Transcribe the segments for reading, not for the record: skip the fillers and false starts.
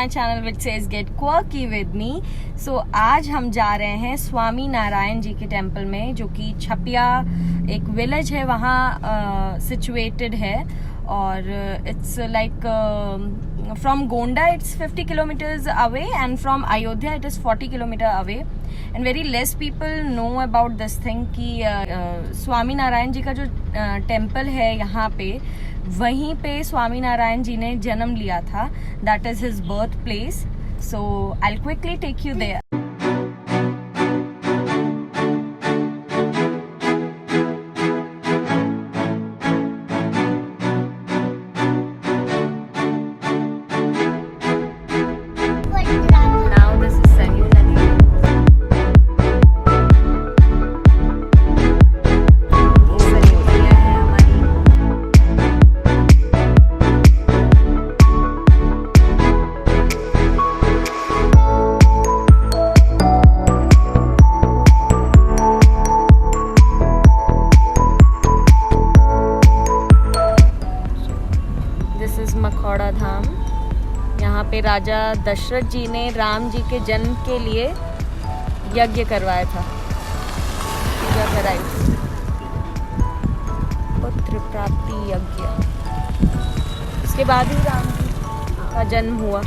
My channel which says get quirky with me. So आज हम जा रहे हैं स्वामी नारायण जी के टेम्पल में, जो कि छपिया एक विलेज है वहाँ सिचुएटेड है। और it's like from Gonda it's 50 kilometres away and from Ayodhya it is 40 kilometre away. And very less people know about this thing कि स्वामी नारायण जी का जो टेम्पल है यहाँ पे, वहीं पे स्वामी नारायण जी ने जन्म लिया था। That is his birth place. So I will quickly take you there. Makhauda Dham. यहाँ पे राजा दशरथ जी ने राम जी के जन्म के लिए यज्ञ करवाया था, पूजा कराई, पुत्र प्राप्ति यज्ञ। उसके बाद ही राम जी का जन्म हुआ।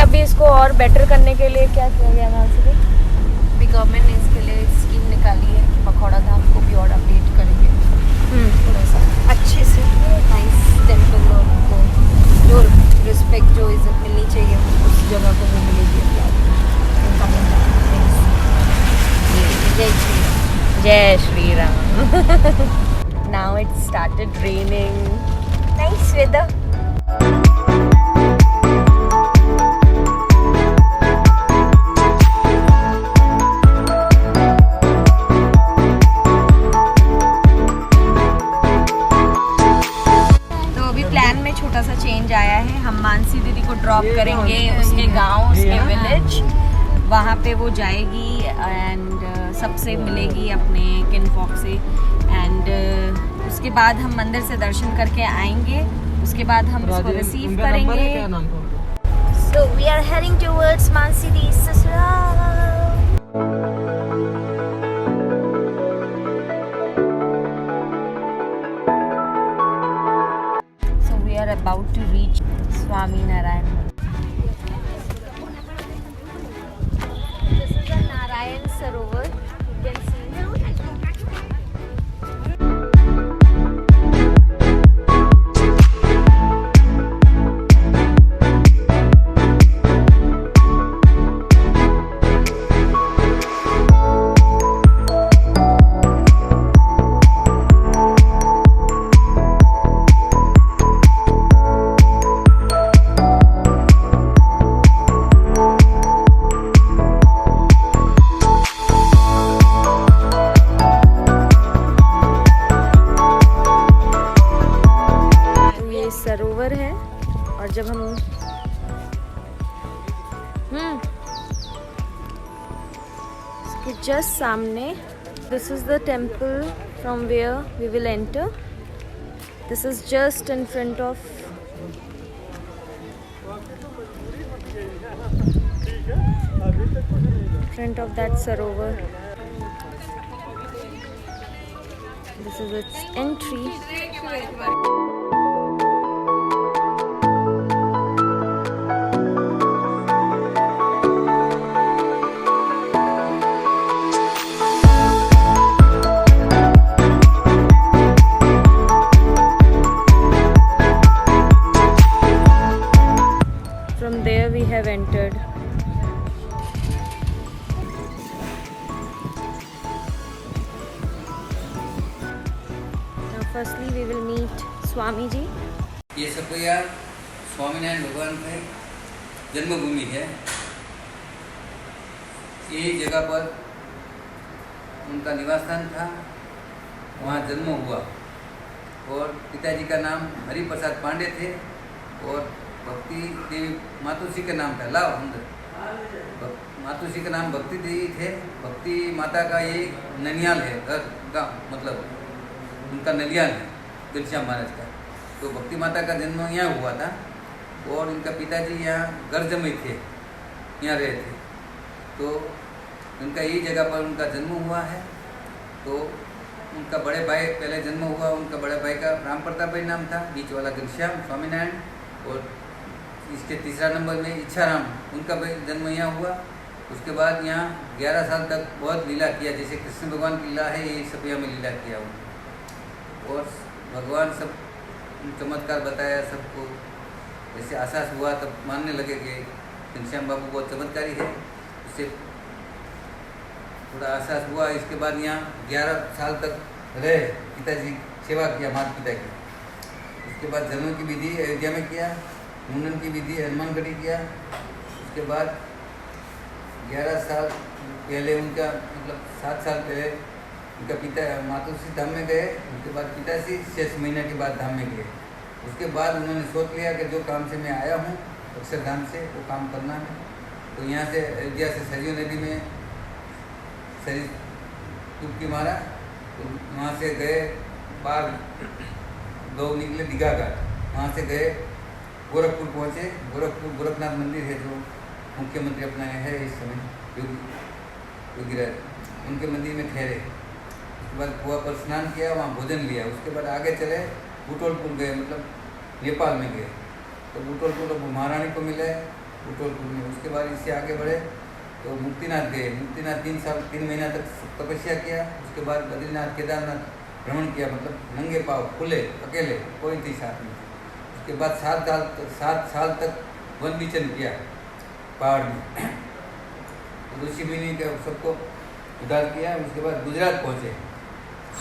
अभी इसको और बेटर करने के लिए क्या किया गया मानसी? गवर्नमेंट ने इसके लिए स्कीम निकाली है कि मखौड़ा धाम को भी और अपडेट करेंगे थोड़ा सा अच्छे से, नाइस टेम्पल, और उनको जो रिस्पेक्ट जो इज्जत मिलनी चाहिए उस जगह को वो मिलेगी। जय श्री राम। जय Shri Ram. Now it started raining, nice weather. छोटा सा चेंज आया है। हम मानसी दीदी को ड्रॉप करेंगे उसके गांव, उसके विलेज, वहाँ पे वो जाएगी एंड सबसे मिलेगी अपने किनफॉक से। एंड उसके बाद हम मंदिर से दर्शन करके आएंगे, उसके बाद हम उसको रिसीव करेंगे। So we are heading towards Mansi दी ससुराल। About to reach Swami Narayan. This is a Narayan Sarovar. You can see. सरोवर है, और जब हम इसके जस्ट सामने, this is the temple from where we will enter. This is just in front of that सरोवर। This is its entry. From there we have entered. Now firstly we will meet Swami जी। ये छपिया स्वामीनारायण भगवान की जन्मभूमि है। ये जगह पर उनका निवास स्थान था, वहाँ जन्म हुआ। और पिताजी का नाम हरि प्रसाद पांडे थे और भक्ति देवी मातुश्री का नाम था। लाओ अंदर। मातुश्री का नाम भक्ति देवी थे। भक्ति माता का ये ननियाल है, घर गाँव मतलब। उनका नलियान है घनश्याम महाराज का। तो भक्ति माता का जन्म यहाँ हुआ था और इनका पिताजी यहाँ गर्जमई थे, यहाँ रहे थे। तो उनका यही जगह पर उनका जन्म हुआ है। तो उनका बड़े भाई पहले जन्म हुआ, उनका बड़े भाई का राम प्रताप भाई नाम था, बीच वाला घनश्याम स्वामीनारायण, और इसके तीसरा नंबर में इच्छाराम, उनका भी जन्म यहाँ हुआ। उसके बाद यहाँ 11 साल तक बहुत लीला किया, जैसे कृष्ण भगवान की लीला है, ये छपिया में लीला किया उन्होंने। और भगवान सब चमत्कार बताया सबको, जैसे आसास हुआ तब मानने लगे कि घनश्याम बाबू बहुत चमत्कारी है, उससे थोड़ा आसास हुआ। इसके बाद यहाँ 11 साल तक रहे, पिताजी सेवा किया माता पिता की। उसके बाद जन्म की विधि अयोध्या में किया, मुंडन की विधि हनुमानगढ़ी किया। उसके बाद 11 साल पहले उनका मतलब 7 साल पहले उनका पिता मातुश्री धाम में गए। उसके बाद पिताश्री 6 महीने के बाद धाम में गए। उसके बाद उन्होंने सोच लिया कि जो काम से मैं आया हूँ अक्षरधाम से, वो काम करना है। तो यहाँ से अयोध्या से सरयू नदी में शरीर डुबकी मारा, तो वहाँ से गए पार 2 निकले दीघा घाट, वहाँ से गए गोरखपुर पहुँचे। गोरखपुर गोरखनाथ मंदिर है जो मुख्यमंत्री अपना है इस समय योगीराज, उनके मंदिर में ठहरे। उसके बाद कुआं पर स्नान किया, वहाँ भोजन लिया। उसके बाद आगे चले बुटोलपुर गए, मतलब नेपाल में गए। तो बुटोलपुर महारानी को मिले बुटोलपुर में। उसके बाद इससे आगे बढ़े तो मुक्तिनाथ गए। मुक्तिनाथ 3 महीना तक तपस्या किया। उसके बाद बद्रीनाथ केदारनाथ भ्रमण किया, मतलब नंगे पाँव खुले अकेले, कोई थी साथ में। उसके बाद 7 साल तक वन विचरण किया पहाड़ में, ऋषि मुनि के सबको उद्धार किया। उसके बाद गुजरात पहुँचे।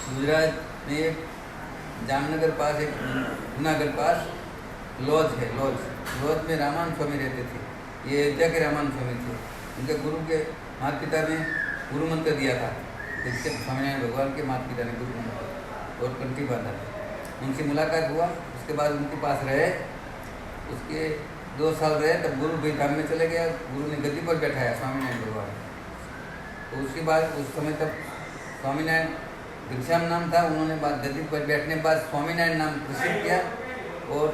गुजरात में एक जामनगर पास, एक जूनागढ़ पास लॉज है। लॉज में रामान स्वामी रहते थे। ये अयोध्या के रामान स्वामी थे। उनके गुरु के माता पिता ने गुरु मंत्र दिया था, जिससे स्वामीनारायण भगवान के माता पिता ने गुरु मंत्र और कंठी बांधा था। उनसे मुलाकात हुआ। उसके बाद उनके पास रहे। उसके 2 साल रहे, तब गुरु भी धाम में चले गया। गुरु ने गद्दी पर बैठाया स्वामीनारायण भगवान। तो उसके बाद उस समय तक स्वामीनारायण घनश्याम नाम था। उन्होंने बाद गद्दी पर बैठने के बाद स्वामीनारायण नाम प्रसिद्ध किया और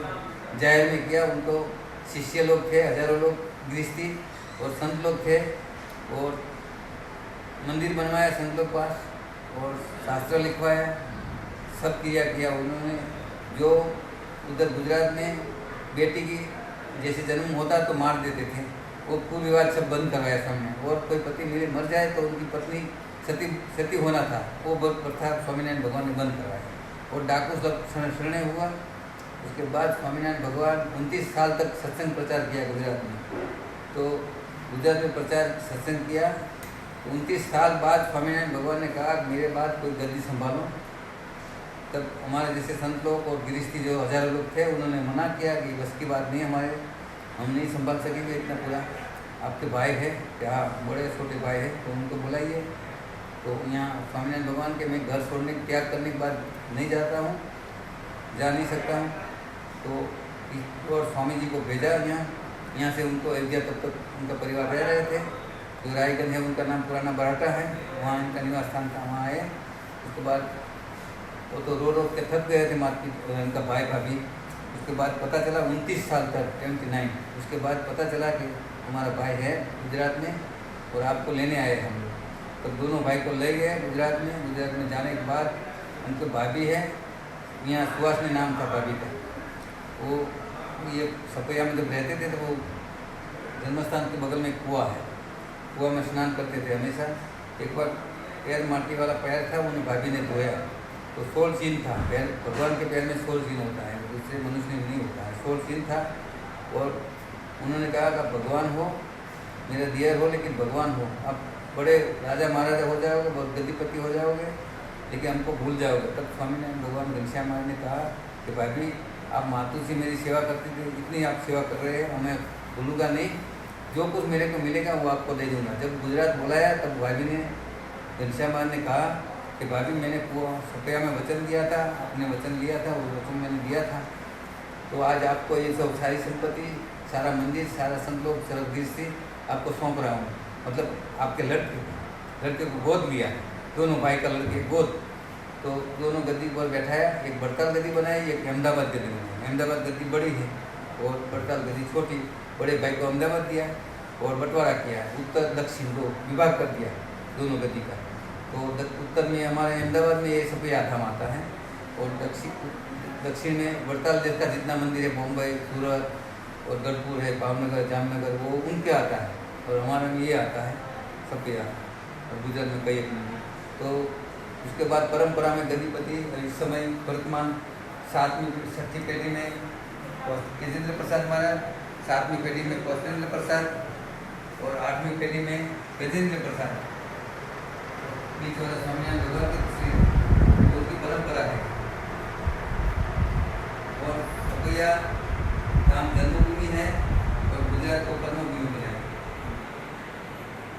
जाहिर में किया। उनको शिष्य लोग थे, हजारों लोग गृहस्थी और संत लोग थे, और मंदिर बनवाया संत लोग पास, और शास्त्र लिखवाया, सब क्रिया किया उन्होंने। जो उधर गुजरात में बेटी की जैसे जन्म होता तो मार देते थे, वो पूर्व विवाद सब बंद करवाया सामने। और कोई पति मेरे मर जाए तो उनकी पत्नी सती होना था, वो प्रथा स्वामीनारायण भगवान ने बंद करवाया। और डाकू सब शरण हुआ। उसके बाद स्वामीनारायण भगवान 29 साल तक सत्संग प्रचार किया गुजरात में। तो गुजरात में प्रचार सत्संग किया। 29 साल बाद स्वामीनारायण भगवान ने कहा मेरे बाद कोई गद्दी संभालो। तब हमारे जैसे संत लोग और गृहस्थी जो हजारों लोग थे, उन्होंने मना किया कि बस की बात नहीं, हमारे हम नहीं संभाल सकेंगे इतना पूरा। आपके भाई है क्या, बड़े छोटे भाई है, तो उनको बुलाइए। तो यहाँ स्वामीनारायण भगवान के मैं घर छोड़ने त्याग करने के बाद नहीं जाता हूँ, जा नहीं सकता हूँ। तो और स्वामी जी को भेजा यहाँ से उनको अयोध्या तब तक उनका परिवार रह रहे थे। जो रायगंज है उनका नाम पुराना बराटा है, वहाँ इनका निवास स्थान था, वहाँ आए। उसके बाद वो तो रो के थक गए थे उनका भाई भाभी। उसके बाद पता चला 29 साल तक 29, उसके बाद पता चला कि हमारा भाई है गुजरात में और आपको लेने आए हम लोग। तो दोनों भाई को ले गए गुजरात में। गुजरात में जाने के बाद उनके भाभी है, यहाँ सुहासनी नाम था भाभी का। वो ये सपैया में जब रहते थे तो वो जन्मस्थान के बगल में कुआं है, कुआं में स्नान करते थे हमेशा। एक बार पैर माटी वाला पैर था, उन्हें भाभी ने धोया तो 16 चिन्ह था। पैर भगवान के पैर में 16 चिन्ह होता है, दूसरे मनुष्य में नहीं होता है। 16 चिन्ह था। और उन्होंने कहा कि भगवान हो, मेरा दियर हो, लेकिन भगवान हो। आप बड़े राजा महाराजा हो जाओगे, बहुत गद्दीपति हो जाओगे, लेकिन हमको भूल जाओगे। तब स्वामीनारायण भगवान घनश्याम महाराज ने कहा कि भाभी आप मातु से मेरी सेवा करते थे, इतनी आप सेवा कर रहे हैं, मैं भूलूंगा नहीं। जो कुछ मेरे को मिलेगा वो आपको दे दूँगा। जब गुजरात बुलाया तब भाभी ने घनश्याम महाराज ने कहा कि भाभी मैंने सपैया में वचन दिया था, आपने वचन लिया था, वो वचन मैंने दिया था। तो आज आपको ये सब सारी संपत्ति, सारा मंदिर, सारा संत लोग, सारा गृहस्थी आपको सौंप रहा हूँ। मतलब आपके लड़के को गोद लिया, दोनों भाई का लड़के गोद। तो दोनों गद्दी पर बैठाया, एक बड़ताल गद्दी बनाई, एक अहमदाबाद गद्दी बनाई। अहमदाबाद गद्दी बड़ी है और बड़ताल गद्दी छोटी। बड़े भाई को अहमदाबाद दिया और बंटवारा किया, उत्तर दक्षिण को विभाग कर दिया दोनों गद्दी का। तो उत्तर में हमारे अहमदाबाद में ये सफ़ेद आठम आता है और दक्षिण में बड़ताल देश का जितना मंदिर है, बम्बई, सूरत और गढ़पुर है, भावनगर, जामनगर, वो उनके आता है और हमारे में ये आता है सफ़ेद आठम। और गुजरात में कई एक मंदिर। तो उसके बाद परंपरा में गद्दीपति इस समय वर्तमान 7वीं 6ठी पीढ़ी में केजेंद्र प्रसाद महाराज, 7वीं पीढ़ी में कौशलेंद्र प्रसाद और 8वीं पीढ़ी में गजेंद्र प्रसाद। बीच वाला स्वामीनारायण भगवान की परंपरा है। और सपैया राम जन्मभूमि है और गुजरात को कर्मभूमि मिला है।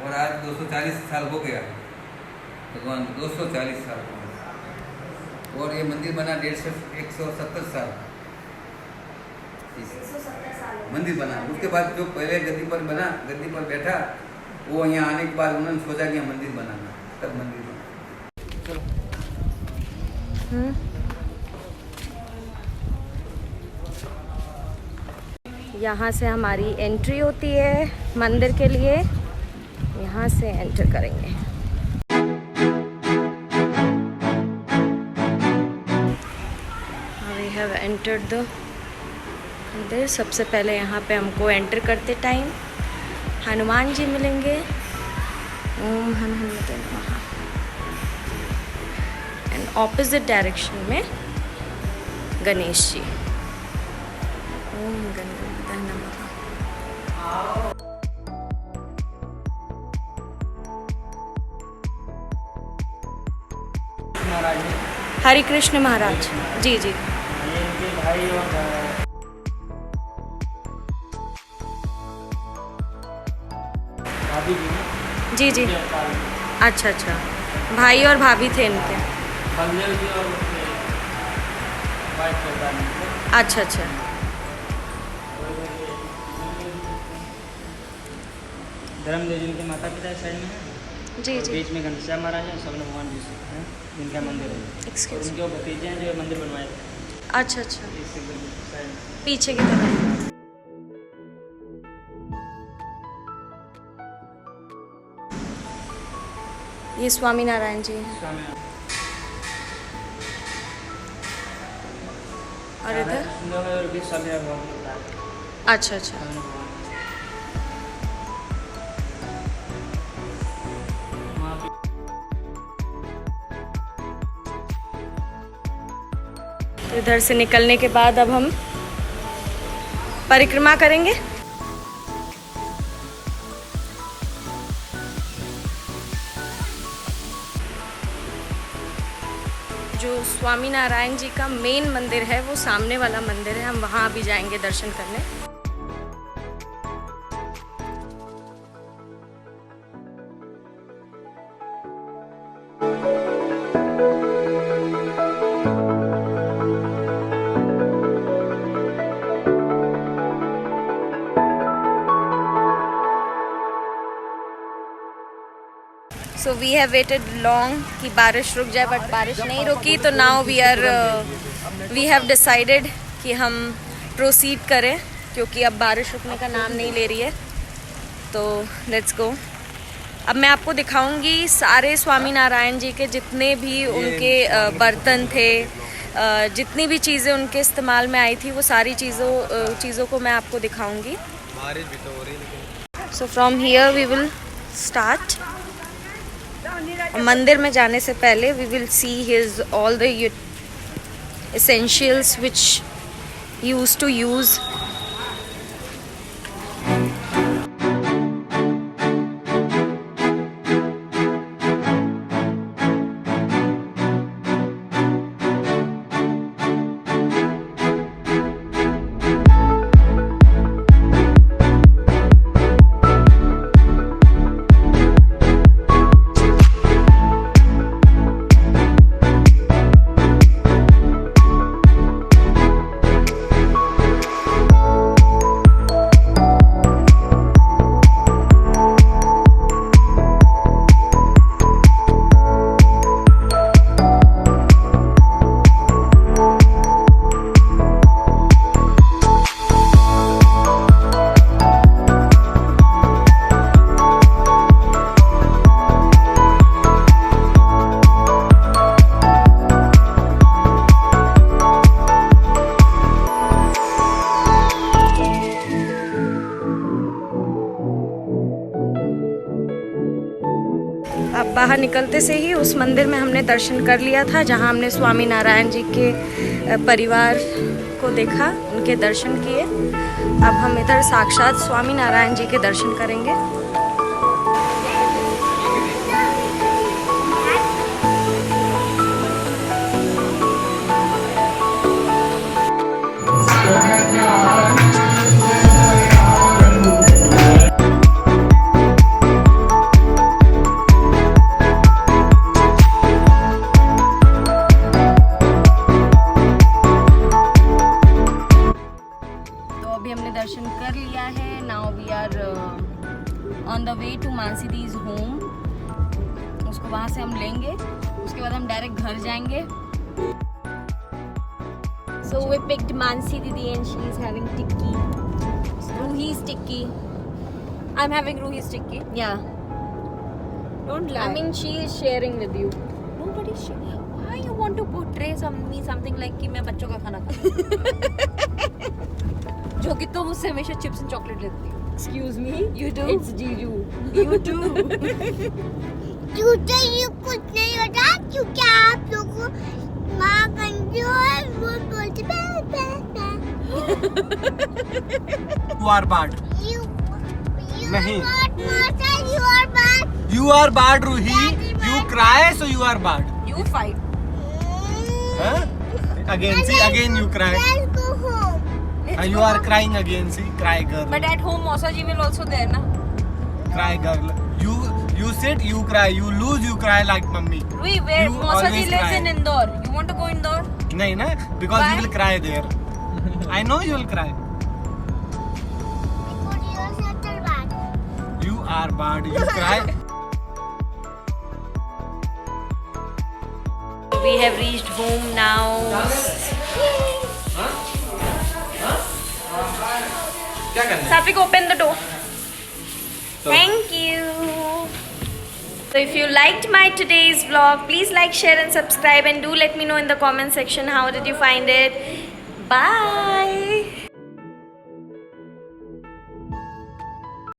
और आज 240 साल हो गया भगवान, 240 साल हो गए। और ये मंदिर बना 170 साल मंदिर बना। उसके बाद जो पहले गद्दी पर बना, गद्दी पर बैठा, वो यहाँ आने के बाद उन्होंने सोचा कि मंदिर बनाना, तब मंदिर बना। यहाँ से हमारी एंट्री होती है मंदिर के लिए। यहाँ से एंटर करेंगे। वी हैव एंटर्ड द मंदिर। सबसे पहले यहाँ पे हमको एंटर करते टाइम हनुमान जी मिलेंगे। ओम हनुमते नमः। एंड ऑपोजिट डायरेक्शन में गणेश जी। ओम गणपते नमः। हरे कृष्ण महाराज जी जी। भाई और भाभी जी जी। अच्छा अच्छा, भाई और भाभी थे इनके। बलदेव जी और वाइफ चौधरी। अच्छा अच्छा। धर्मदेव जी के माता पिता साइड में है जी और जी। बीच में घनश्याम महाराज हैं, सब भगवान जी हैं जिनका मंदिर है। और एक्सक्यूज। उनके वो भतीजे हैं जो मंदिर बनवाए थे। अच्छा अच्छा, इस साइड में। पीछे की तरफ। ये स्वामी नारायण जी हैं। स्वामी और इधर और भी सब है भगवान। अच्छा अच्छा। वहाँ पे तो इधर से निकलने के बाद अब हम परिक्रमा करेंगे। जो स्वामी नारायण जी का मेन मंदिर है वो सामने वाला मंदिर है, हम वहाँ भी जाएंगे दर्शन करने। So we have waited long कि बारिश रुक जाए, बट बारिश नहीं रुकी। तो नाउ वी हैव डिसाइडेड कि हम प्रोसीड करें, क्योंकि अब बारिश रुकने का नाम नहीं ले रही है। तो लेट्स गो। अब मैं आपको दिखाऊंगी सारे स्वामी नारायण जी के जितने भी उनके बर्तन थे, जितनी भी चीज़ें उनके इस्तेमाल में आई थी, वो सारी चीज़ों को मैं आपको दिखाऊंगी। So from here we will start. मंदिर में जाने से पहले we will see his all the essentials which he used to use. बाहर निकलते से ही उस मंदिर में हमने दर्शन कर लिया था, जहाँ हमने स्वामी नारायण जी के परिवार को देखा, उनके दर्शन किए। अब हम इधर साक्षात स्वामी नारायण जी के दर्शन करेंगे। दर्शन कर लिया है। Now we are on the way to Mansi दीज होम। उसको वहाँ से हम लेंगे, उसके बाद हम डायरेक्ट घर जाएंगे। So we picked Mansi Didi and she is having tikki. Ruhi's tikki. I'm having Ruhi's tikki. Yeah. Don't lie. I mean, she is sharing with you. Nobody sharing. Why you want to portray something like कि मैं बच्चों का खाना खाता हूँ? जो कि तुम मुझसे हमेशा चिप्स एंड चॉकलेट लेती हो। Excuse me, you do? It's Jiju. You do. You कुछ नहीं होता क्योंकि आप लोगों माँ गंदी और वो बोलती You are bad. You नहीं. You are bad. You are bad, Ruhi. You cry, so you are bad. You fight. Huh? Again, see, again you cry. Let's go home. You are crying again, see, cry girl. But at home, Mausa ji will also there, na? Cry girl. You sit, you cry. You lose, you cry like mummy. Ruhi, where You Mausa ji always lives cry. in Indore. You want to go Indore? नहीं ना, because Why? you will cry there. I know you will cry. Because you are such a bad. You are bad. You cry. We have reached home now. Satvik, open the door. Thank you. So if you liked my today's vlog, please like, share and subscribe, and do let me know in the comment section how did you find it. Bye.